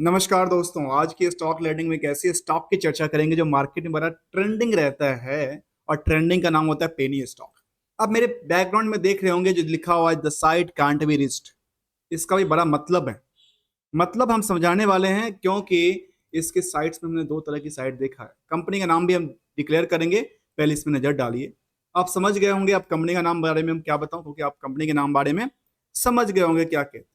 नमस्कार दोस्तों, आज की स्टॉक लर्निंग में एक ऐसी स्टॉक की चर्चा करेंगे जो मार्केट में बड़ा ट्रेंडिंग रहता है। और ट्रेंडिंग का नाम होता है पेनी स्टॉक। आप मेरे बैकग्राउंड में देख रहे होंगे जो लिखा हुआ है the sight can't be reached. इसका भी बड़ा मतलब है। मतलब हम समझाने वाले हैं क्योंकि इसके साइट्स में हमने दो तरह की साइट देखा है। कंपनी का नाम भी हम डिक्लेयर करेंगे, पहले इसमें नजर डालिए। आप समझ गए होंगे आप कंपनी का नाम बारे में हम क्या बताऊं, क्योंकि आप कंपनी के नाम बारे में समझ गए होंगे क्या कहते हैं।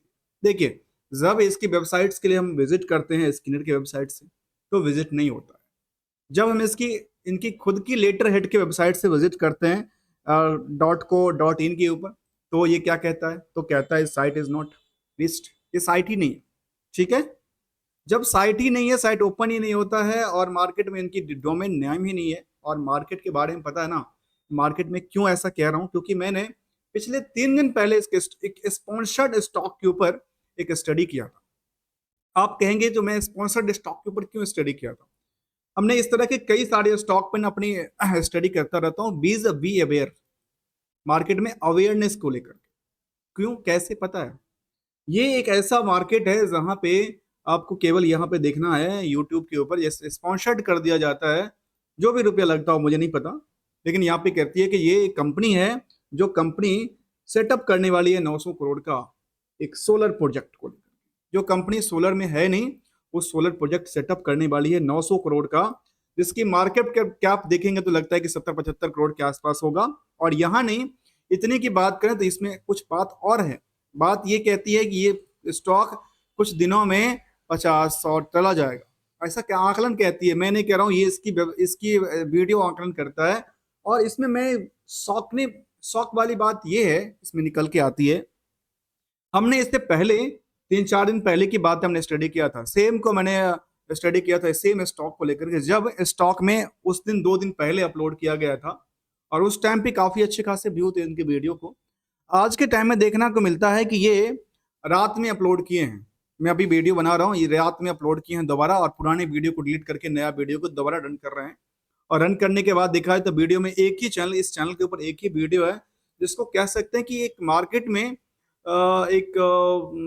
देखिए, जब इसकी वेबसाइट्स के लिए हम विजिट करते हैं स्किनर की वेबसाइट से, तो विजिट नहीं होता है। जब हम इसकी इनकी खुद की लेटर हेड की वेबसाइट से विजिट करते हैं .co.in के ऊपर, तो ये क्या कहता है, तो कहता है साइट इज नॉट लिस्ट। ये साइट ही नहीं है। ठीक है। जब साइट ही नहीं है, साइट ओपन ही नहीं होता है और मार्केट में इनकी डोमेन नेम ही नहीं है, और मार्केट के बारे में पता है ना, मार्केट में क्यों ऐसा कह रहा हूं, क्योंकि मैंने पिछले 3 दिन पहले इसके एक स्पॉन्सर्ड स्टॉक के ऊपर एक स्टडी किया था। आप कहेंगे जो मैं स्पॉन्सर्ड स्टॉक के ऊपर क्यों स्टडी किया था। हमने इस तरह के कई सारे स्टॉक पर अपनी स्टडी करता रहता हूँ, बीज बी अवेयर, मार्केट में अवेयरनेस को लेकर। क्यों, कैसे पता है। ये एक ऐसा मार्केट है जहां पे आपको केवल यहाँ पे देखना है यूट्यूब के ऊपर, जैसे स्पॉन्सर्ड कर दिया जाता है, जो भी रुपया लगता हो मुझे नहीं पता, लेकिन यहाँ पे कहती है कि ये कंपनी है जो कंपनी सेटअप करने वाली है 900 करोड़ का एक सोलर प्रोजेक्ट को लेकर। जो कंपनी सोलर में है नहीं, वो सोलर प्रोजेक्ट सेटअप करने वाली है 900 करोड़ का, जिसकी मार्केट कैप देखेंगे तो लगता है कि 70-75 करोड़ के आसपास होगा। और यहाँ नहीं, इतने की बात करें तो इसमें कुछ बात और है। बात ये कहती है कि ये स्टॉक कुछ दिनों में 50-100 चला जाएगा, ऐसा क्या आकलन कहती है। मैं नहीं कह रहा हूँ, ये इसकी वीडियो आकलन करता है। और इसमें मैं शौक वाली बात ये है, इसमें निकल के आती है, हमने इससे पहले 3-4 दिन पहले की बात हमने स्टडी किया था, सेम को मैंने स्टडी किया था सेम स्टॉक को लेकर के, जब स्टॉक में उस दिन 2 दिन पहले अपलोड किया गया था, और उस टाइम पे काफी अच्छे खासे व्यू थे इनके वीडियो को। आज के टाइम में देखना को मिलता है कि ये रात में अपलोड किए हैं। मैं अभी वीडियो बना रहा हूँ, ये रात में अपलोड किए हैं दोबारा, और पुराने वीडियो को डिलीट करके नया वीडियो को दोबारा रन कर रहे हैं। और रन करने के बाद देखा है तो वीडियो में एक ही चैनल, इस चैनल के ऊपर एक ही वीडियो है, जिसको कह सकते हैं कि एक मार्केट में एक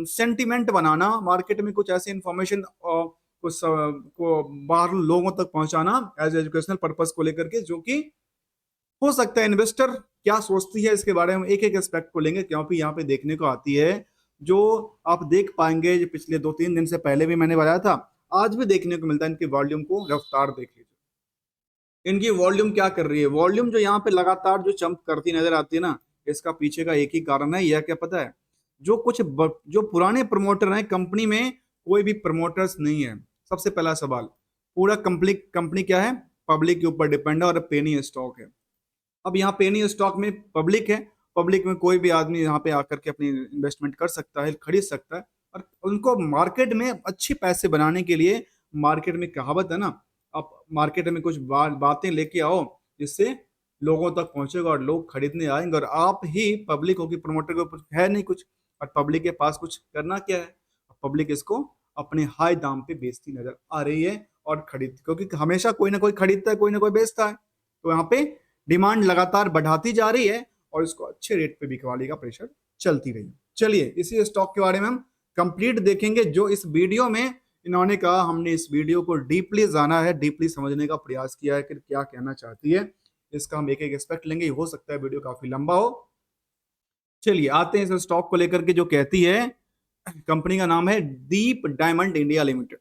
सेंटिमेंट बनाना, मार्केट में कुछ ऐसी इंफॉर्मेशन कुछ को बाहर लोगों तक पहुंचाना एज एजुकेशनल पर्पस को लेकर के, जो कि हो सकता है इन्वेस्टर क्या सोचती है इसके बारे में, एक एक एस्पेक्ट को लेंगे, क्योंकि यहाँ पे देखने को आती है जो आप देख पाएंगे। जो पिछले 2-3 दिन से पहले भी मैंने बताया था, आज भी देखने को मिलता है। इनकी वॉल्यूम को, रफ्तार देख लीजिए, इनकी वॉल्यूम क्या कर रही है। वॉल्यूम जो यहाँ पे लगातार जो चंप करती नजर आती है ना, इसका पीछे का एक ही कारण है, यह क्या पता है, जो पुराने प्रमोटर हैं कंपनी में, कोई भी प्रमोटर्स नहीं है। सबसे पहला सवाल, पूरा कंपनी क्या है, पब्लिक के ऊपर डिपेंड है और पेनी स्टॉक है। अब यहाँ पेनी स्टॉक में पब्लिक है, पब्लिक में कोई भी आदमी यहाँ पे आकर के अपनी इन्वेस्टमेंट कर सकता है, खरीद सकता है। और उनको मार्केट में अच्छे पैसे बनाने के लिए, मार्केट में कहावत है ना, आप मार्केट में कुछ बातें लेके आओ जिससे लोगों तक पहुंचेगा और लोग खरीदने आएंगे, और आप ही पब्लिक होगी, प्रमोटर के ऊपर है नहीं कुछ, और पब्लिक के पास कुछ करना क्या है, पब्लिक इसको अपने हाई दाम पे बेचती नजर आ रही है और खरीद, क्योंकि हमेशा कोई ना कोई खरीदता है, कोई ना कोई बेचता है। तो यहाँ पे डिमांड लगातार बढ़ाती जा रही है और इसको अच्छे रेट पे बिकवाने का प्रेशर चलती रही। चलिए इसी स्टॉक के बारे में हम कंप्लीट देखेंगे, जो इस वीडियो में इन्होंने कहा। हमने इस वीडियो को डीपली जाना है, डीपली समझने का प्रयास किया है कि क्या कहना चाहती है। इसका हम एक एक एस्पेक्ट लेंगे, हो सकता है वीडियो काफी लंबा हो। चलिए आते हैं इस स्टॉक को लेकर के, जो कहती है, कंपनी का नाम है दीप डायमंड इंडिया लिमिटेड,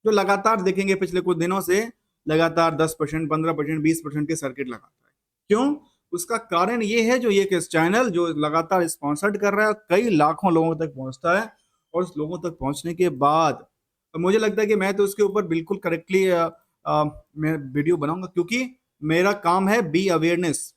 जो लगातार देखेंगे पिछले कुछ दिनों से लगातार 10%, 15%, 20% के सर्किट लगाता है। क्यों, उसका कारण ये है, जो ये किस चैनल जो लगातार स्पॉन्सर्ड कर रहा है, कई लाखों लोगों तक पहुंचता है, और उस लोगों तक पहुंचने के बाद मुझे लगता है कि मैं तो उसके ऊपर बिल्कुल करेक्टली मैं वीडियो बनाऊंगा, क्योंकि मेरा काम है बी अवेयरनेस,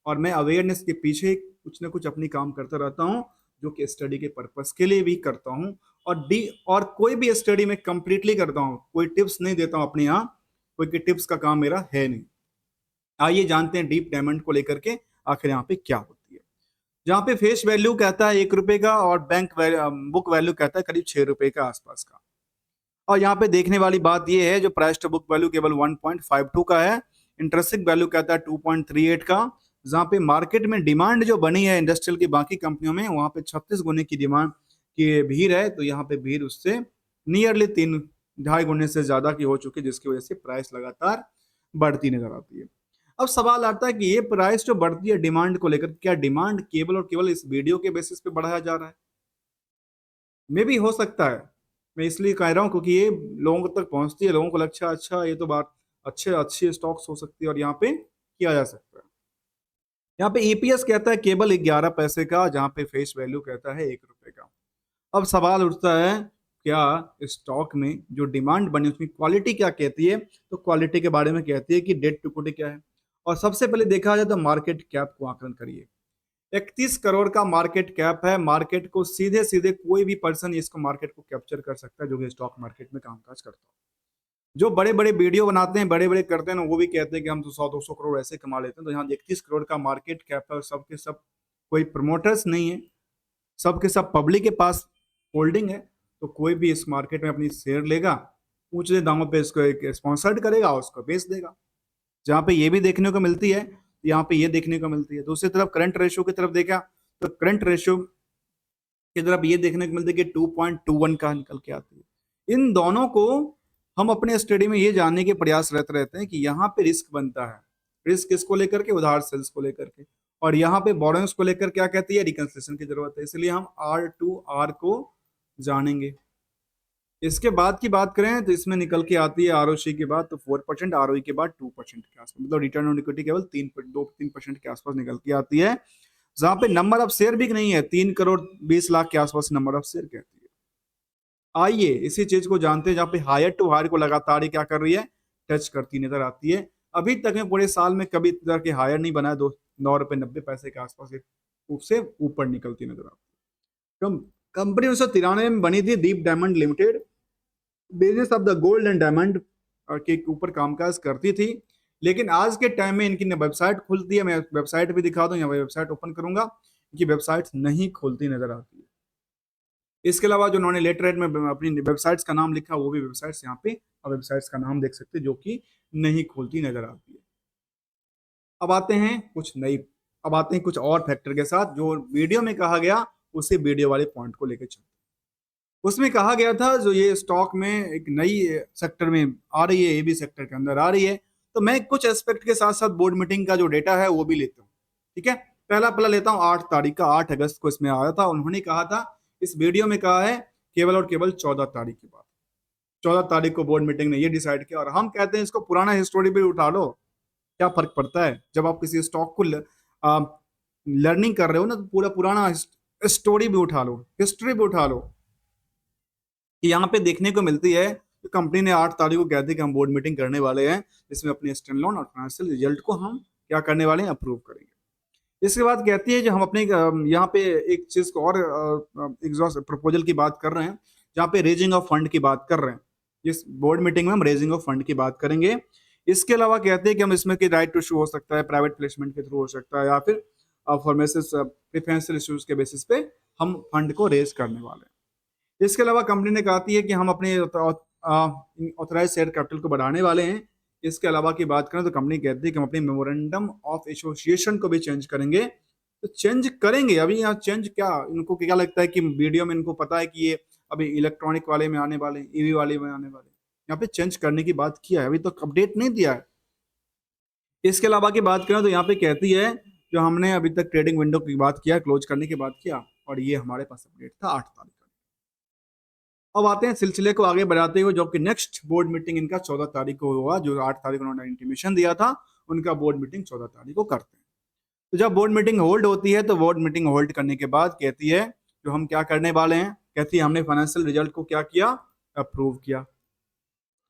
और मैं अवेयरनेस के पीछे कुछ ना कुछ अपनी काम करता रहता हूँ, जो कि स्टडी के पर्पस के लिए भी करता हूँ। और कोई भी स्टडी में कंप्लीटली करता हूँ, कोई टिप्स नहीं देता हूँ अपने यहाँ, कोई टिप्स का काम मेरा है नहीं। आइए जानते हैं डीप डायमंड को लेकर के आखिर यहाँ पे क्या होती है। जहाँ पे फेस वैल्यू कहता है 1 रुपए का, और बुक वैल्यू कहता है करीब 6 रुपए का आसपास का। और यहाँ पे देखने वाली बात ये है, जो प्राइस टू बुक वैल्यू केवल 1.52 का है, इंटरेस्टिक वैल्यू कहता है 2.38 का। जहाँ पे मार्केट में डिमांड जो बनी है इंडस्ट्रियल की बाकी कंपनियों में, वहां पे 36 गुने की डिमांड की भीड़ है, तो यहाँ पे भीड़ उससे नियरली 3-2.5 गुने से ज्यादा की हो चुकी है, जिसकी वजह से प्राइस लगातार बढ़ती नजर आती है। अब सवाल आता है कि ये प्राइस जो बढ़ती है डिमांड को लेकर, क्या डिमांड केवल और केवल इस वीडियो के बेसिस पे बढ़ाया जा रहा है? मे भी हो सकता है। मैं इसलिए कह रहा हूँ क्योंकि ये लोगों तक पहुंचती है, लोगों को लगता है अच्छा ये तो बात अच्छे अच्छी स्टॉक्स हो सकती है और यहाँ पे किया जा सकता है। यहाँ पे ईपीएस कहता है केवल 11 पैसे का, जहाँ पे फेस वैल्यू कहता है 1 रुपए का। अब सवाल उठता है, क्या स्टॉक में जो डिमांड बनी उसकी क्वालिटी क्या कहती है? तो क्वालिटी के बारे में कहती है कि डेट टू इक्विटी क्या है। और सबसे पहले देखा जाए तो मार्केट कैप को आकलन करिए। 31 करोड़ का मार्केट कैप है। मार्केट को सीधे सीधे कोई भी पर्सन इसको मार्केट को कैप्चर कर सकता है जो कि स्टॉक मार्केट में कामकाज करता है। जो बड़े बड़े वीडियो बनाते हैं, बड़े बड़े करते हैं ना, वो भी कहते हैं कि हम तो 100-200 करोड़ ऐसे कमा लेते हैं। तो यहाँ 31 करोड़ का मार्केट कैप है और सबके सब कोई प्रमोटर्स नहीं है, सबके सब पब्लिक के पास होल्डिंग है। तो कोई भी इस मार्केट में अपनी शेयर लेगा, ऊंचे दामों पे इसको एक स्पॉन्सर्ड करेगा, उसको बेच देगा। जहाँ पे ये भी देखने को मिलती है, यहाँ पे ये देखने को मिलती है। दूसरी तरफ करंट रेशियो की तरफ देखा तो करंट रेशियो की तरफ ये देखने को मिलती है कि 2.21 का निकल के आती है। इन दोनों को हम अपने स्टडी में ये जानने के प्रयास रहते हैं कि यहाँ पे रिस्क बनता है। रिस्क किसको लेकर के? उधार सेल्स को लेकर के। और यहाँ पे बोरोइंग्स को लेकर क्या कहती है? रिकंसिलेशन की जरूरत है। इसलिए हम R2R को जानेंगे। इसके बाद की बात करें तो इसमें निकल के आती है आरओसी के बाद तो 4%, आरओई के बाद 2% के आसपास, मतलब रिटर्न ऑन इक्विटी केवल 3% के आसपास निकल के आती है। जहां पे नंबर ऑफ शेयर भी नहीं है, 3 करोड़ 20 लाख के आसपास नंबर ऑफ शेयर कहती है। आइए इसी चीज को जानते हैं, जहाँ पे हायर टू हायर को लगातार ही क्या कर रही है? टच करती नजर आती है। अभी तक में पूरे साल में कभी इतना के हायर नहीं बना है। 9 रुपए 90 पैसे के आसपास उससे ऊपर निकलती नजर आती है। कंपनी 1993 में बनी थी, Deep diamond limited business of the gold and diamond के ऊपर कामकाज करती थी। लेकिन आज के टाइम में इनकी वेबसाइट खुलती है, मैं वेबसाइट भी दिखा दूं, यहाँ वेबसाइट ओपन करूंगा, इनकी वेबसाइट नहीं खुलती नजर आती है। इसके अलावा जो उन्होंने लेटर हेड में अपनी वेबसाइट्स का नाम लिखा, वो भी वेबसाइट्स यहाँ पे वेबसाइट्स का नाम देख सकते हैं जो कि नहीं खुलती नजर आती है। अब आते हैं कुछ और फैक्टर के साथ जो वीडियो में कहा गया, उसी वीडियो वाले पॉइंट को लेकर चलते हैं। उसमें कहा गया था जो ये स्टॉक में एक नई सेक्टर में आ रही है, ये भी सेक्टर के अंदर आ रही है। तो मैं कुछ एस्पेक्ट के साथ साथ बोर्ड मीटिंग का जो डेटा है वो भी लेता हूँ। ठीक है, पहला लेता हूँ 8 तारीख का। 8 अगस्त को इसमें आया था। उन्होंने कहा था, इस वीडियो में कहा है केवल और केवल 14 तारीख के बाद। 14 तारीख को बोर्ड मीटिंग ने ये डिसाइड किया। और हम कहते हैं इसको पुराना हिस्टोरी भी उठा लो, क्या फर्क पड़ता है? जब आप किसी स्टॉक को लर्निंग कर रहे हो ना, तो पूरा पुराना स्टोरी भी उठा लो, हिस्ट्री भी उठा लो। यहाँ पे देखने को मिलती है कि कंपनी ने 8 तारीख को कहते कि हम बोर्ड मीटिंग करने वाले हैं, जिसमें अपने स्टैंड लोन और फाइनेंशियल रिजल्ट को हम क्या करने वाले हैं? अप्रूव करेंगे। इसके बाद कहती है जो हम अपने यहाँ पे एक चीज को और एग्जॉस्ट प्रपोजल की बात कर रहे हैं, जहाँ पे रेजिंग ऑफ फंड की बात कर रहे हैं। इस बोर्ड मीटिंग में हम रेजिंग ऑफ फंड की बात करेंगे। इसके अलावा कहते हैं कि हम इसमें कि राइट टू इशू हो सकता है, प्राइवेट प्लेसमेंट के थ्रू हो सकता है, या फिर फॉर्मेसिस प्रेफरेंशियल इश्यूज के बेसिस पे हम फंड को रेज करने वाले हैं। इसके अलावा कंपनी ने कहती है कि हम अपने ऑथराइज शेयर कैपिटल को बढ़ाने वाले हैं। इसके अलावा की बात करें तो कंपनी कहती है कि हम अपने मेमोरेंडम ऑफ एसोसिएशन को भी चेंज करेंगे। तो चेंज करेंगे, अभी यहाँ चेंज क्या, इनको क्या लगता है कि वीडियो में इनको पता है कि ये अभी इलेक्ट्रॉनिक वाले में आने वाले, ईवी वाले में आने वाले, यहाँ पे चेंज करने की बात किया है, अभी तो अपडेट नहीं दिया है। इसके अलावा की बात करें तो यहाँ पे कहती है जो हमने अभी तक ट्रेडिंग विंडो की बात किया, क्लोज करने की बात किया, और ये हमारे पास अपडेट था 8 तारीख। अब आते हैं सिलसिले को आगे बढ़ाते हुए, जो कि नेक्स्ट बोर्ड मीटिंग इनका 14 तारीख को होगा। जो 8 तारीख उन्होंने इंटीमेशन दिया था, उनका बोर्ड मीटिंग 14 तारीख को करते हैं। तो जब बोर्ड मीटिंग होल्ड होती है, तो बोर्ड मीटिंग होल्ड करने के बाद कहती है जो हम क्या करने वाले हैं, कहती है हमने फाइनेंशियल रिजल्ट को क्या किया? अप्रूव किया।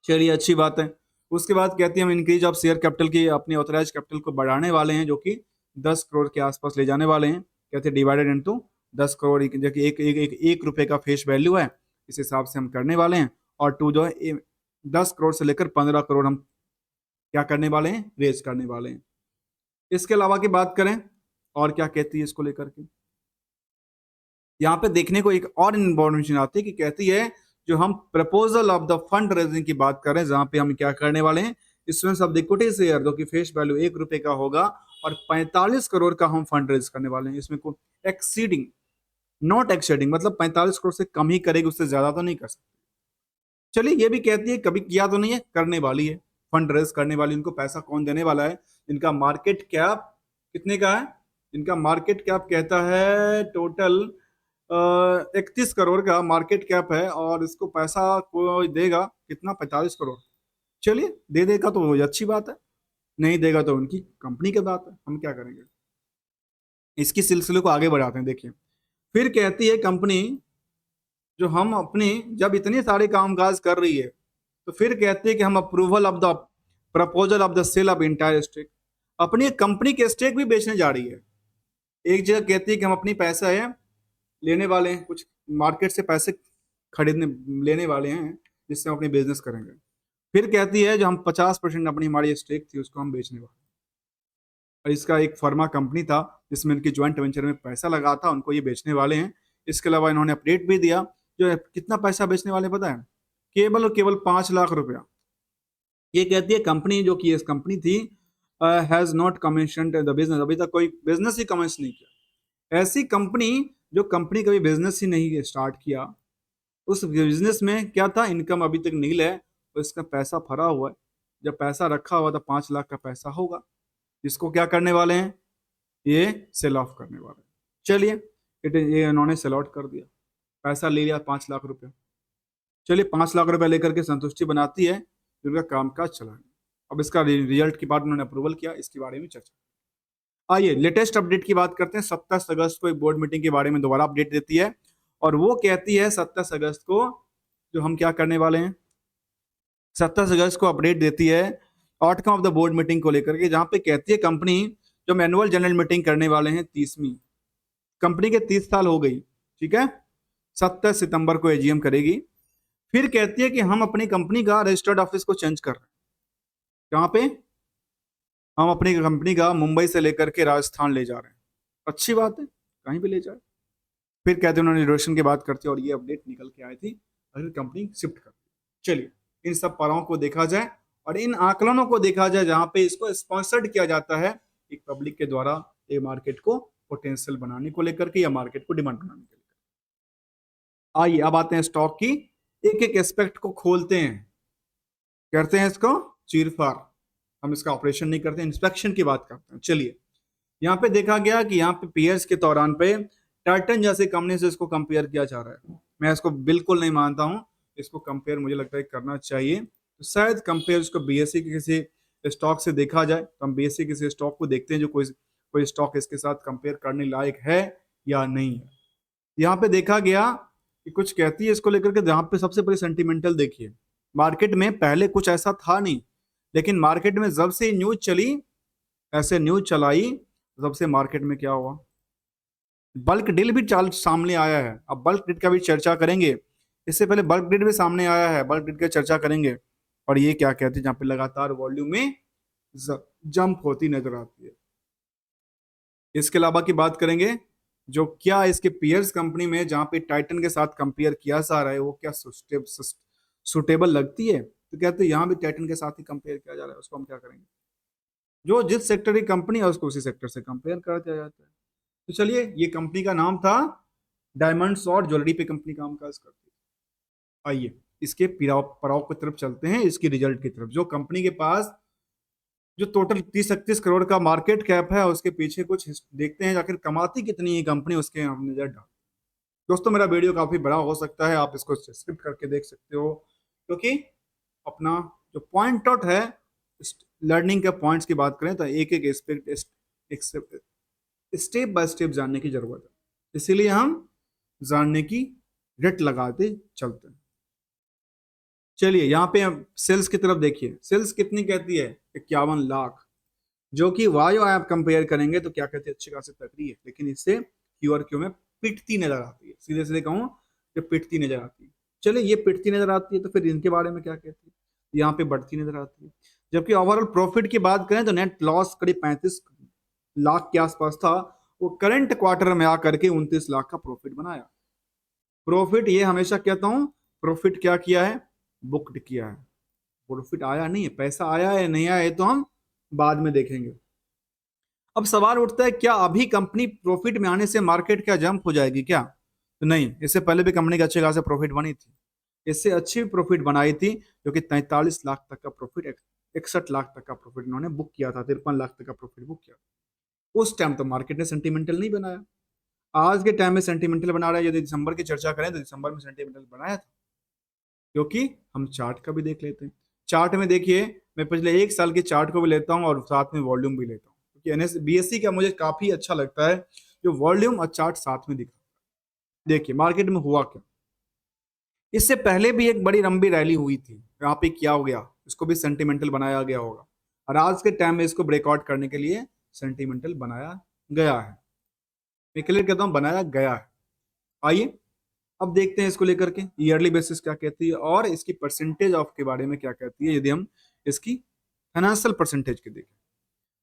चलिए अच्छी बात है। उसके बाद कहती है हम इंक्रीज ऑफ शेयर कैपिटल की, अपने ऑथराइज कैपिटल को बढ़ाने वाले हैं, जो कि 10 करोड़ के आसपास ले जाने वाले हैं। कहते हैं डिवाइडेड इनटू 10 करोड़, जो कि एक रुपए का फेस वैल्यू है, इस हिसाब से हम करने वाले हैं। और टू जो है 10 करोड़ से लेकर 15 करोड़ हम क्या करने वाले हैं? रेज करने वाले हैं। इसके अलावा की बात करें और क्या कहती है इसको लेकर के, यहाँ पे देखने को एक और इन्फॉर्मेशन आती है कि कहती है जो हम proposal of the fund raising की बात करें, जहां पे हम क्या करने वाले हैं? Issuance of the equity share, जो कि फेस वैल्यू 1 रुपए का होगा, और 45 करोड़ का हम फंड रेज करने वाले हैं। इसमें को एक्सीडिंग, नॉट एक्सीडिंग, मतलब 45 करोड़ से कम ही करेगी, उससे ज्यादा तो नहीं कर सकते। चलिए ये भी कहती है कभी किया तो नहीं है, करने वाली है, फंड रेज करने वाली। उनको पैसा कौन देने वाला है? इनका मार्केट कैप कितने का है? इनका मार्केट कैप कहता है टोटल 31 करोड़ का मार्केट कैप है, और इसको पैसा कोई देगा कितना? 45 करोड़। चलिए दे देगा तो वो अच्छी बात है, नहीं देगा तो उनकी कंपनी की बात है, हम क्या करेंगे। इसकी सिलसिले को आगे बढ़ाते हैं, देखिए। फिर कहती है कंपनी, जो हम अपनी जब इतने सारे कामकाज कर रही है, तो फिर कहती है कि हम approval of the proposal of the sale of entire stake, अपनी कंपनी के स्टेक भी बेचने जा रही है। एक जगह कहती है कि हम अपनी पैसा है लेने वाले हैं, कुछ मार्केट से पैसे खरीदने लेने वाले हैं, जिससे हम अपनी बिजनेस करेंगे। फिर कहती है जो हम 50% अपनी हमारी स्टेक थी उसको हम बेचने वाले। और इसका एक फार्मा कंपनी था जिसमें इनकी ज्वाइंट वेंचर में पैसा लगा था, उनको ये बेचने वाले हैं। इसके अलावा इन्होंने अपडेट भी दिया, जो कितना पैसा बेचने वाले पता है? केवल और केवल 5 लाख रुपया। ये कहती है कंपनी, जो कि इस कंपनी थी, has not commissioned the business, अभी तक कोई बिजनेस ही कमेंस नहीं किया। ऐसी कंपनी जो कंपनी कभी बिजनेस ही नहीं स्टार्ट किया, उस बिजनेस में क्या था? इनकम अभी तक नील है, तो इसका पैसा भरा हुआ है। जब पैसा रखा हुआ तो 5 लाख का पैसा होगा, इसको क्या करने वाले हैं? ये सेल ऑफ करने वाले हैं। चलिए ये इन्होंने सेल आउट कर दिया, पैसा ले लिया 5 लाख रुपया। चलिए 5 लाख रुपया लेकर के संतुष्टि बनाती है, जिनका कामकाज चला है। अब इसका रिजल्ट के बाद उन्होंने अप्रूवल किया, इसके बारे में चर्चा। आइए लेटेस्ट अपडेट की बात करते हैं। 27 अगस्त को एक बोर्ड मीटिंग के बारे में दोबारा अपडेट देती है, और वो कहती है 27 अगस्त को जो हम क्या करने वाले हैं, 27 अगस्त को अपडेट देती है outcome of the board meeting को लेकर के, जहां पे कहती है कंपनी जो हम एनुअल जनरल मीटिंग करने वाले हैं 30वीं, कंपनी के 30 साल हो गई, ठीक है, 27 सितंबर को एजीएम करेगी। फिर कहती है कि हम अपनी कंपनी का रजिस्टर्ड ऑफिस को चेंज कर रहे हैं। कहाँ पे? हम अपनी कंपनी का मुंबई से लेकर के राजस्थान ले जा रहे हैं। अच्छी बात है, कहीं भी ले जाए। फिर कहते हैं उन्होंने रिजर्वेशन की बात करते हैं, और ये अपडेट निकल के आई थी, अगर कंपनी शिफ्ट कर। चलिए इन सब पड़ावों को देखा जाए और इन आकलनों को देखा जाए, जहां पे इसको स्पॉन्सर्ड किया जाता है एक पब्लिक के द्वारा, ये मार्केट को पोटेंशियल बनाने को लेकर के या मार्केट को डिमांड बनाने के लिए। आइए अब आते हैं स्टॉक की एक एक एस्पेक्ट को खोलते हैं, करते हैं इसको चीरफाड़। हम इसका ऑपरेशन नहीं करते, इंस्पेक्शन की बात करते हैं। चलिए यहाँ पे देखा गया कि यहाँ पे पीयर्स के दौरान पे टाइटन जैसे कंपनी से इसको कंपेयर किया जा रहा है। मैं इसको बिल्कुल नहीं मानता हूँ, इसको कंपेयर मुझे लगता है करना चाहिए। तो शायद कंपेयर इसको बीएससी के किसी स्टॉक से देखा जाए, तो हम बीएससी के किसी स्टॉक को देखते हैं जो कोई कोई स्टॉक इसके साथ कंपेयर करने लायक है या नहीं है। यहाँ पे देखा गया कि कुछ कहती है इसको लेकर के, जहाँ पे सबसे पहले सेंटिमेंटल देखिए। मार्केट में पहले कुछ ऐसा था नहीं, लेकिन मार्केट में जब से न्यूज चली, ऐसे न्यूज चलाई, तब से मार्केट में क्या हुआ, बल्क डील भी चाल सामने आया है। अब बल्क डील का भी चर्चा करेंगे, इससे पहले बल्क डील भी सामने आया है, बल्क डील की चर्चा करेंगे। और ये क्या कहते हैं, जहाँ पे लगातार वॉल्यूम में जंप होती नजर आती है। इसके अलावा की बात करेंगे, जो क्या इसके पीयर्स कंपनी में जहाँ पे टाइटन के साथ कंपेयर किया जा रहा है, वो क्या सुटेबल लगती है? तो कहते हैं यहाँ भी टाइटन के साथ ही कंपेयर किया जा रहा है, उसको हम क्या करेंगे? जो जिस सेक्टर की कंपनी है उसको उसी सेक्टर से कंपेयर कर दिया जाता है। तो चलिए, ये कंपनी का नाम था डायमंड्स और ज्वेलरी पे कंपनी काम काज करती है। आइए इसके पड़ाव की तरफ चलते हैं, इसकी रिजल्ट की तरफ। जो कंपनी के पास जो टोटल 30-31 करोड़ का मार्केट कैप है, उसके पीछे कुछ देखते हैं आखिर कमाती कितनी है कंपनी, उसके हम नजर डाल। दोस्तों मेरा वीडियो काफी बड़ा हो सकता है, आप इसको स्किप करके देख सकते हो, क्योंकि अपना जो पॉइंट आउट है, लर्निंग के पॉइंट्स की बात करें तो एक एक एस्पेक्ट स्टेप बाय स्टेप जानने की जरूरत है, इसीलिए हम जानने की रट लगाते चलते हैं। चलिए यहाँ पे हम सेल्स की तरफ देखिए, सेल्स कितनी कहती है? 51 लाख, जो कि वाई आप कंपेयर करेंगे तो क्या कहते हैं, अच्छी खासी तकड़ी है, लेकिन इससे क्यू आर क्यू में पिटती नजर आती है। सीधे सीधे कहूँ कि पिटती नजर आती है। चलिए ये पिटती नजर आती है, तो फिर इनके बारे में क्या कहती है? यहाँ पे बढ़ती नजर आती है। जबकि ओवरऑल प्रॉफिट की बात करें तो नेट लॉस करीब 35 लाख के आसपास था, वो करंट क्वार्टर में आकर के 29 लाख का प्रॉफिट बनाया। प्रॉफिट, ये हमेशा कहता हूं, प्रॉफिट क्या किया है? बुक्ड किया है। प्रॉफिट आया नहीं है, पैसा आया है नहीं आया है तो हम बाद में देखेंगे। अब सवाल उठता है, क्या अभी कंपनी प्रॉफिट में आने से मार्केट क्या जंप हो जाएगी क्या? तो नहीं, इससे पहले भी कंपनी के अच्छे खासे प्रॉफिट बनी थी। इससे अच्छी प्रॉफिट बनाई थी, जो कि 43 लाख तक का प्रॉफिट, 61 लाख तक का प्रॉफिट उन्होंने बुक किया था, 53 लाख तक का प्रॉफिट बुक किया। उस टाइम तो मार्केट ने सेंटिमेंटल नहीं बनाया, आज के टाइम में सेंटिमेंटल बना रहा है। यदि दिसंबर की चर्चा करें तो दिसंबर में सेंटिमेंटल बनाया था, क्योंकि हम चार्ट का भी देख लेते हैं। चार्ट में देखिए, मैं पिछले एक साल के चार्ट को भी लेता हूँ और साथ में वॉल्यूम भी लेता हूँ, क्योंकि एनएस बीएससी का मुझे काफी अच्छा लगता है जो वॉल्यूम और चार्ट साथ में दिखा। देखिए मार्केट में हुआ क्या, इससे पहले भी एक बड़ी लंबी रैली हुई थी, यहाँ पे क्या हो गया, इसको भी सेंटिमेंटल बनाया गया होगा, और आज के टाइम में इसको ब्रेकआउट करने के लिए सेंटिमेंटल बनाया गया है। मैं क्लियर कहता हूँ, बनाया गया है। आइए अब देखते हैं इसको लेकर के ईयरली बेसिस क्या कहती है और इसकी परसेंटेज ऑफ के बारे में क्या कहती है। यदि हम इसकी फाइनेंशियल परसेंटेज के देखें,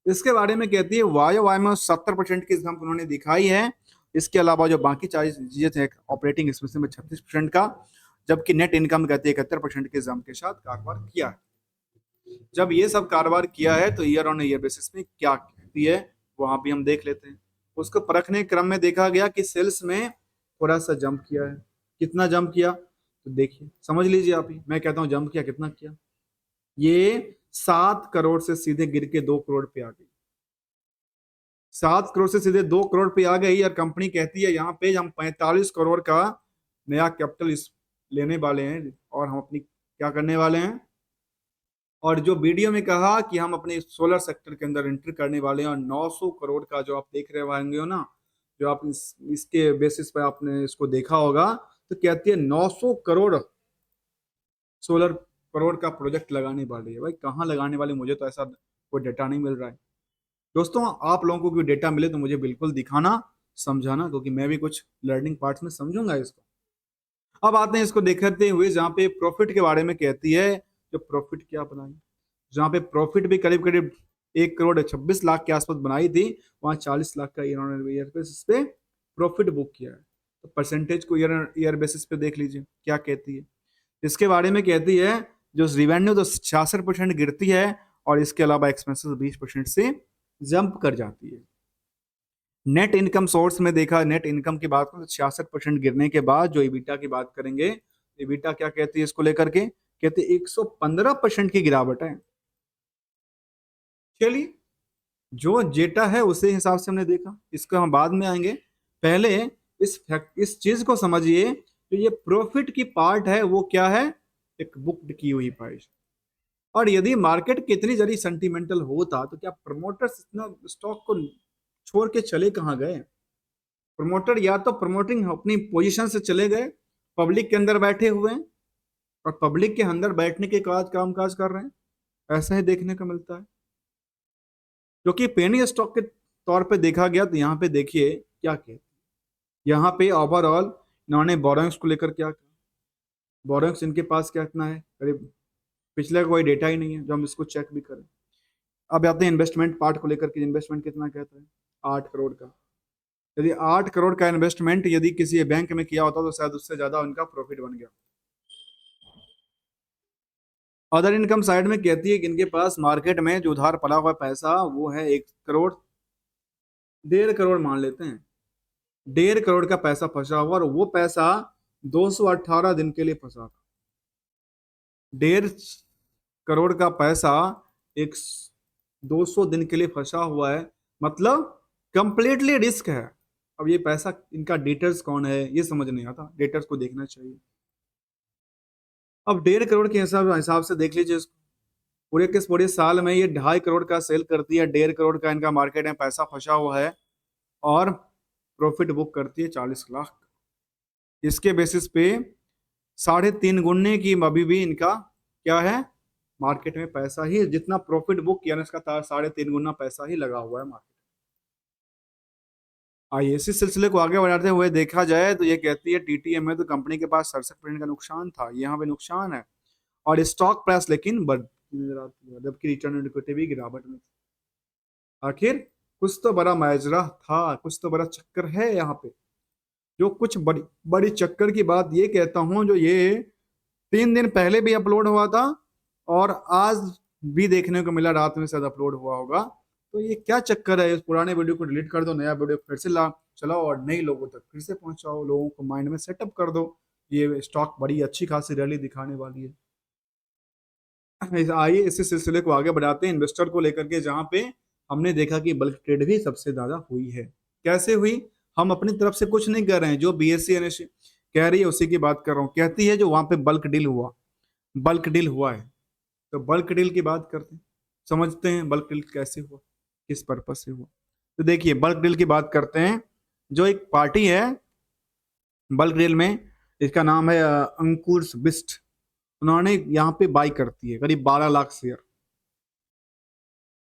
इसके बारे में कहती है वाई वाई में 70% की जंप उन्होंने दिखाई है। इसके अलावा जो बाकी चीजें थे, ऑपरेटिंग एक्सपेंस में 36% का, जबकि नेट इनकम कहती है 71% के जंप के साथ कारोबार किया है। जब ये सब कारोबार किया है तो ईयर ऑन ईयर बेसिस में क्या कहती है वहां भी हम देख लेते हैं। उसको परखने के क्रम में देखा गया कि सेल्स में थोड़ा सा जंप किया है। कितना जंप किया तो देखिए, समझ लीजिए आप ही, मैं कहता हूं जंप किया, कितना किया, ये 7 करोड़ से सीधे गिर के 2 करोड़ पे आ गई। 7 करोड़ से सीधे 2 करोड़ पे आ गई और कंपनी कहती है यहाँ पे हम 45 करोड़ का नया कैपिटल इस लेने वाले हैं और हम अपनी क्या करने वाले हैं। और जो वीडियो में कहा कि हम अपने सोलर सेक्टर के अंदर एंटर करने वाले हैं, और 900 करोड़ का जो आप देख रहे होंगे हो ना, जो आप इसके बेसिस पर आपने इसको देखा होगा, तो कहती है 900 करोड़ सोलर करोड़ का प्रोजेक्ट लगाने वाली है। भाई कहाँ लगाने वाले, मुझे तो ऐसा कोई डेटा नहीं मिल रहा है। दोस्तों आप लोगों को कोई डेटा मिले तो मुझे बिल्कुल दिखाना, समझाना, क्योंकि मैं भी कुछ लर्निंग पार्ट्स में समझूंगा इसको। अब आते हैं इसको देखते हुए जहाँ पे प्रॉफिट के बारे में कहती है, जो प्रॉफिट क्या बनाई, जहाँ पे प्रॉफिट भी करीब करीब 1 करोड़ 26 लाख के आसपास बनाई थी, वहां 40 लाख का ईयर बेसिस पे प्रॉफिट बुक किया है। तो परसेंटेज को ईयर ईयर बेसिस पे देख लीजिए क्या कहती है। इसके बारे में कहती है जो रिवेन्यू तो 66% गिरती है, और इसके अलावा एक्सपेंसेस 20% से जंप कर जाती है। नेट इनकम सोर्स में देखा, नेट इनकम की बात करें तो 66% गिरने के बाद जो इबिटा की बात करेंगे, इबिटा क्या कहती है इसको लेकर के, कहते 115% की गिरावट है। चलिए जो जेटा है उसी हिसाब से हमने देखा, इसको हम बाद में आएंगे। पहले इस चीज को समझिए, तो ये प्रॉफिट की पार्ट है वो क्या है, एक बुक्ड की हुई प्राइस। और यदि मार्केट कितनी जल्दी सेंटिमेंटल होता तो क्या प्रमोटर्स इतना स्टॉक को छोड़ के चले कहाँ गए। प्रमोटर या तो प्रमोटिंग अपनी पोजीशन से चले गए, पब्लिक के अंदर बैठे हुए हैं और पब्लिक के अंदर बैठने के काज काम काज कर रहे हैं, ऐसा ही देखने को मिलता है। क्योंकि पेनी स्टॉक के तौर पे देखा गया तो यहाँ पे देखिए क्या किया, यहाँ पे ओवरऑल इन्होंने बोरोइंग्स को लेकर क्या किया, बोरोइंग्स इनके पास क्या कितना है, करीब पिछले का कोई डेटा ही नहीं है जो हम इसको चेक भी करें। अब आते हैं इन्वेस्टमेंट पार्ट को लेकर के, इन्वेस्टमेंट कितना कहता है, 8 करोड़ का। यदि 8 करोड़ का इन्वेस्टमेंट यदि किसी बैंक में किया होता तो शायद उससे ज्यादा उनका प्रॉफिट बन गया। अदर इनकम साइड में कहती है कि इनके पास मार्केट में जो उधार पड़ा हुआ पैसा वो है 1 करोड़, 1.5 करोड़ मान लेते हैं, 1.5 करोड़ का पैसा फंसा हुआ, और वो पैसा 218 दिन के लिए फंसा था। 1.5 करोड़ का पैसा एक 200 दिन के लिए फंसा हुआ है, मतलब कंप्लीटली रिस्क है। अब ये पैसा इनका डेटर्स कौन है ये समझ नहीं आता, डेटर्स को देखना चाहिए। अब 1.5 करोड़ के हिसाब से देख लीजिए इसको, पूरे के पूरे साल में ये 2.5 करोड़ का सेल करती है, 1.5 करोड़ का इनका मार्केट में पैसा फंसा हुआ है, और प्रॉफिट बुक करती है 40 लाख। इसके बेसिस पे 3.5 गुने की अभी भी इनका क्या है, मार्केट में पैसा ही, जितना प्रॉफिट बुक किया ना इसका 3.5 गुना पैसा ही लगा हुआ है मार्केट। आइए इसी सिलसिले को आगे बढ़ाते हुए देखा जाए तो ये कहती है टीटीएम में तो कंपनी के पास 67% का नुकसान था, यहाँ पे नुकसान है, और स्टॉक प्राइस लेकिन बढ़ती नजर आती है, जबकि रिटर्न ऑन इक्विटी भी गिरावट में। आखिर कुछ तो बड़ा माजरा था, कुछ तो बड़ा चक्कर है यहाँ पे। जो कुछ बड़ी बड़ी चक्कर की बात ये कहता हूँ, जो ये 3 दिन पहले भी अपलोड हुआ था और आज भी देखने को मिला, रात में शायद अपलोड हुआ होगा। तो ये क्या चक्कर है, इस पुराने वीडियो को डिलीट कर दो, नया वीडियो फिर से ला चलाओ और नए लोगों तक फिर से पहुंचाओ, लोगों को माइंड में सेटअप कर दो। ये स्टॉक बड़ी अच्छी खासी रैली दिखाने वाली है। आइए इसी सिलसिले को आगे बढ़ाते हैं इन्वेस्टर को लेकर के, जहां पे हमने देखा कि बल्क ट्रेड भी सबसे ज्यादा हुई है। कैसे हुई? हम अपनी तरफ से कुछ नहीं कर रहे हैं, जो बीएससी एनएससी कह रही है उसी की बात कर रहा हूँ। कहती है जो वहां पे बल्क डील हुआ, बल्क डील हुआ है, तो बल्क डील की बात करते हैं, समझते हैं बल्क डील कैसे हुआ, किस पर्पज से हुआ। तो देखिए बल्क डील की बात करते हैं। जो एक पार्टी है बल्क डील में, इसका नाम है अंकुर बिस्ट, उन्होंने यहाँ पे बाई करती है करीब 12 लाख शेयर।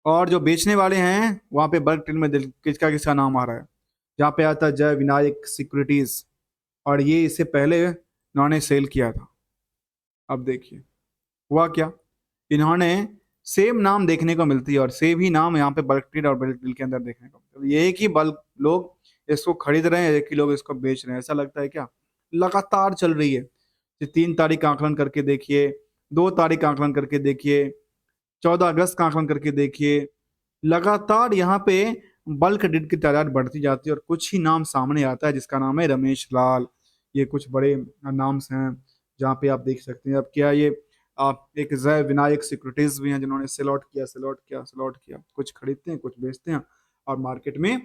और जो बेचने वाले हैं वहां पे बल्क डील में किसका किसका नाम आ रहा है, जहाँ पे आता है जय विनायक सिक्योरिटीज, और ये इससे पहले इन्होंने सेल किया था। अब देखिए हुआ क्या, इन्होंने सेम नाम देखने को मिलती है और सेम ही नाम यहाँ पे बल्क डील और बल्क डील के अंदर देखने को मिलता है। ये एक ही बल्क लोग इसको खरीद रहे हैं, एक ही लोग इसको बेच रहे हैं, ऐसा लगता है क्या? लगातार चल रही है। 3 तारीख का आकलन करके देखिए, 2 तारीख का आकलन करके देखिए, 14 अगस्त का आकलन करके देखिए, लगातार यहाँ पे बल्क डील की तादाद बढ़ती जाती है और कुछ ही नाम सामने आता है जिसका नाम है रमेश लाल। ये कुछ बड़े नाम्स हैं जहाँ पे आप देख सकते हैं। अब क्या ये आप एक जय विनायक सिक्योरिटीज भी हैं जिन्होंने सेल आउट किया, कुछ खरीदते हैं कुछ बेचते हैं, और मार्केट में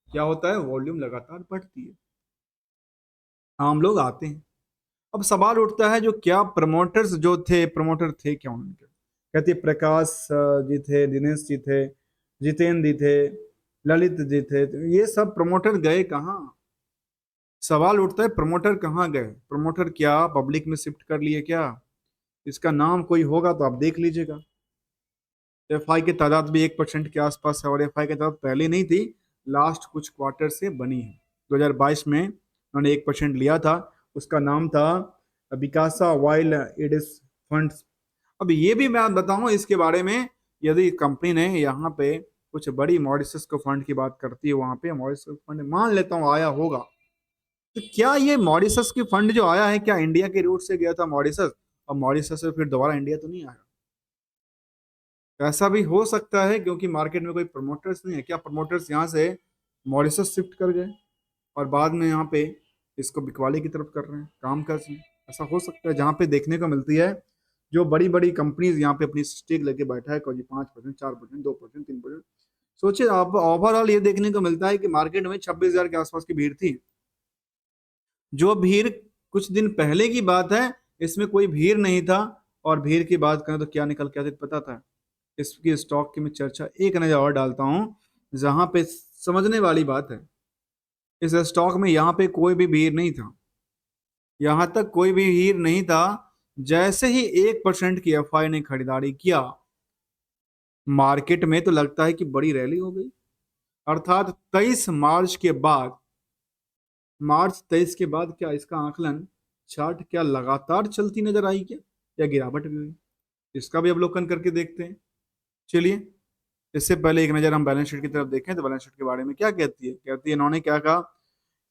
क्या होता है, वॉल्यूम लगातार बढ़ती है, आम लोग आते हैं। अब सवाल उठता है जो क्या प्रमोटर्स जो थे, प्रमोटर थे क्या उनके? कहते प्रकाश जी थे, दिनेश जी थे, जितेंद्र जी थे, ललित जी थे, तो ये सब प्रमोटर गए कहाँ? सवाल उठता है प्रमोटर कहाँ गए? प्रमोटर क्या पब्लिक में शिफ्ट कर लिए क्या? इसका नाम कोई होगा तो आप देख लीजिएगा। एफ आई की तादाद भी 1% के आसपास है, और एफ आई की तादाद पहले नहीं थी, लास्ट कुछ क्वार्टर से बनी है। 2022 में उन्होंने 1% लिया था, उसका नाम था विकासा वाइल्ड एडिस फंड्स। अब ये भी मैं बताऊं इसके बारे में, यदि कंपनी ने यहाँ पे कुछ बड़ी मॉरिशस को फंड की बात करती है, वहां पे मॉरिशस फंड मान लेता हूँ आया होगा, तो क्या ये मॉरिशस की फंड जो आया है क्या इंडिया के रूट से गया था मॉरिशस, और मॉरिशस से फिर दोबारा इंडिया तो नहीं आया? ऐसा भी हो सकता है क्योंकि मार्केट में कोई प्रमोटर्स नहीं है। क्या प्रमोटर्स यहाँ से मॉरिशस शिफ्ट कर गए और बाद में यहाँ पे इसको बिकवाली की तरफ कर रहे हैं, काम कर रहे हैं? ऐसा हो सकता है, जहाँ पे देखने को मिलती है जो बड़ी बड़ी कंपनीज यहाँ पे अपनी स्टेक लेके बैठा है, कोई 5%, 4%, 2%, 3%। सोचिए आप, ओवरऑल ये देखने को मिलता है कि मार्केट में 26,000 के आसपास की भीड़ थी। जो भीड़ कुछ दिन पहले की बात है, इसमें कोई भीड़ नहीं था। और भीड़ की बात करें तो क्या निकल के आता पता था? इसकी स्टॉक की मैं चर्चा एक नजर और डालता हूँ, जहां पे समझने वाली बात है। इस स्टॉक में यहाँ पे कोई भी भीड़ नहीं था, यहां तक कोई भी भीड़ नहीं था। जैसे ही 1% की एफआई ने खरीदारी किया, मार्केट में तो लगता है कि बड़ी रैली हो गई। अर्थात 23 मार्च के बाद, मार्च 23 के बाद क्या इसका आकलन चार्ट क्या लगातार चलती नजर आई क्या, या गिरावट भी हुई? इसका भी अवलोकन करके देखते हैं। चलिए इससे पहले एक नजर हम बैलेंस शीट की तरफ देखें तो बैलेंस शीट के बारे में क्या कहती है। कहती है इन्होंने क्या कहा,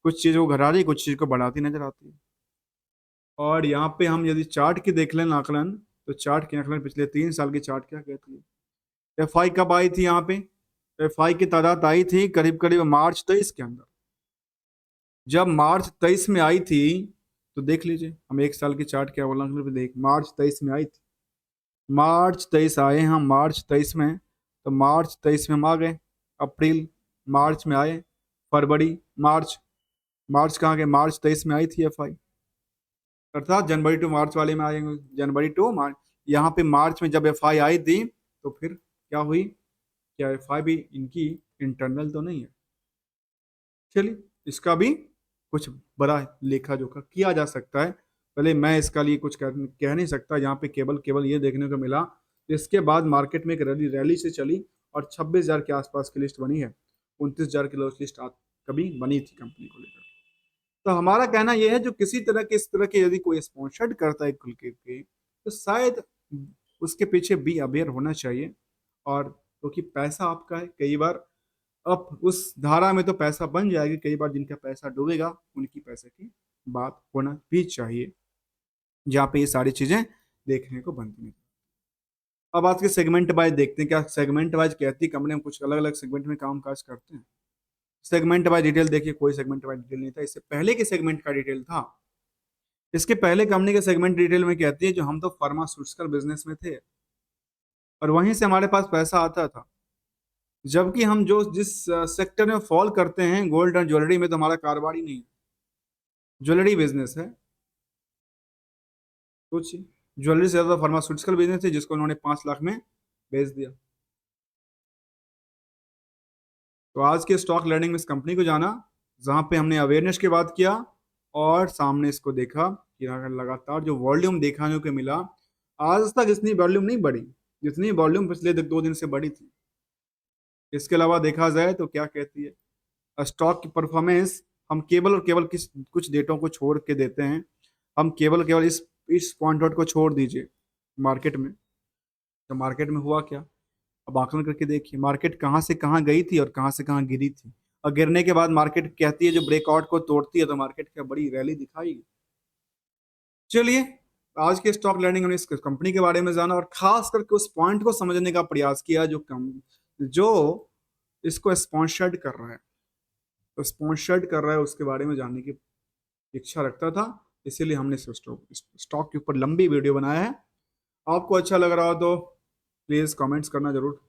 कुछ चीजों को घटा रही, कुछ चीज को बढ़ाती नजर आती है। और यहाँ पे हम यदि चार्ट की देख लें आकलन, तो चार्ट के आकलन पिछले 3 साल की चार्ट क्या कहती है। एफ आई कब आई थी यहाँ पे? एफ आई की तादाद आई थी करीब करीब मार्च 23 के अंदर। जब मार्च 23 में आई थी, तो देख लीजिए हम 1 साल की चार्ट के अवलोकन पे देख, मार्च 23 में आई थी, मार्च 23 आए हम मार्च 23 में, तो मार्च 23 में हम आ गए, अप्रैल मार्च में आए, फरवरी मार्च, मार्च कहाँ गए, मार्च 23 में आई थी एफ आई, अर्थात जनवरी टू मार्च वाले में आएंगे, जनवरी टू मार्च। यहाँ पे मार्च में जब एफ आई आई थी, तो फिर क्या हुई, क्या एफ आई भी इनकी इंटरनल तो नहीं है? चलिए इसका भी कुछ बड़ा लेखा जोखा किया जा सकता है। पहले मैं इसका लिए कुछ कह नहीं सकता, यहाँ पे केवल केवल ये देखने को मिला। इसके बाद मार्केट में एक रैली रैली से चली और 26,000 के आसपास की लिस्ट बनी है, 29,000 की लिस्ट कभी बनी थी कंपनी को लेकर। तो हमारा कहना यह है जो किसी तरह के इस तरह के यदि कोई स्पॉन्सर्ड करता है खुल के, तो शायद उसके पीछे बी अवेयर होना चाहिए। और क्योंकि पैसा आपका है, कई बार अब उस धारा में तो पैसा बन जाएगी, कई बार जिनका पैसा डूबेगा उनकी पैसे की बात होना भी चाहिए, जहाँ पे ये सारी चीजें देखने को बनती हैं। अब आज के सेगमेंट वाइज देखते हैं, क्या सेगमेंट वाइज कहती है कंपनी, हम कुछ अलग अलग सेगमेंट में काम काज करते हैं। सेगमेंट वाइज डिटेल देखिए, कोई सेगमेंट वाइज डिटेल नहीं था, इससे पहले के सेगमेंट का डिटेल था। इसके पहले कंपनी के सेगमेंट डिटेल में कहती है जो हम तो फार्मास्यूटिकल बिजनेस में थे और वहीं से हमारे पास पैसा आता था, जबकि हम जो जिस सेक्टर में फॉल करते हैं गोल्ड और ज्वेलरी में, तो हमारा कारोबार ही नहीं है, ज्वेलरी बिजनेस है। सोचिए, ज्वेलरी से ज्यादा फार्मास्यूटिकल बिजनेस है जिसको उन्होंने 5 लाख में बेच दिया। तो आज के स्टॉक लर्निंग में इस कंपनी को जाना, जहां पे हमने अवेयरनेस की बात किया और सामने इसको देखा कि लगातार जो वॉल्यूम देखने को मिला, आज तक इतनी वॉल्यूम नहीं बढ़ी जितनी वॉल्यूम पिछले 2 दिन से बढ़ी थी। इसके अलावा देखा जाए तो क्या कहती है स्टॉक की परफॉर्मेंस, हम केवल और केवल किस कुछ डेटों को छोड़ के देते हैं। हम केवल और केवल इस पॉइंट आउट को छोड़ दीजिए मार्केट में, तो मार्केट में हुआ क्या। अब आकलन करके देखिए मार्केट कहाँ से कहाँ गई थी और कहाँ से कहाँ गिरी थी, और गिरने के बाद मार्केट कहती है जो ब्रेकआउट को तोड़ती है तो मार्केट क्या बड़ी रैली दिखाएगी। चलिए, आज के स्टॉक लर्निंग हमने इस कंपनी के बारे में जाना और खास करके उस पॉइंट को समझने का प्रयास किया जो इसको स्पॉन्सर्ड कर रहा है, तो स्पॉन्सर्ड कर रहा है उसके बारे में जानने की इच्छा रखता था, इसीलिए हमने स्टॉक के ऊपर लंबी वीडियो बनाया है। आपको अच्छा लग रहा हो तो प्लीज़ कमेंट्स करना जरूर।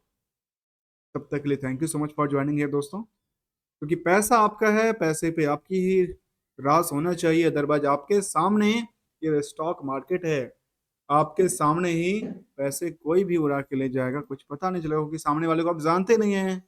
तब तक के लिए thank you so much for joining here दोस्तों, क्योंकि पैसा आपका है, पैसे पे आपकी ही राज होना चाहिए, अदरवाइज आपके सामने ये स्टॉक मार्केट है, आपके सामने ही पैसे कोई भी उड़ा के ले जाएगा, कुछ पता नहीं चलेगा, क्योंकि सामने वाले को आप जानते नहीं हैं।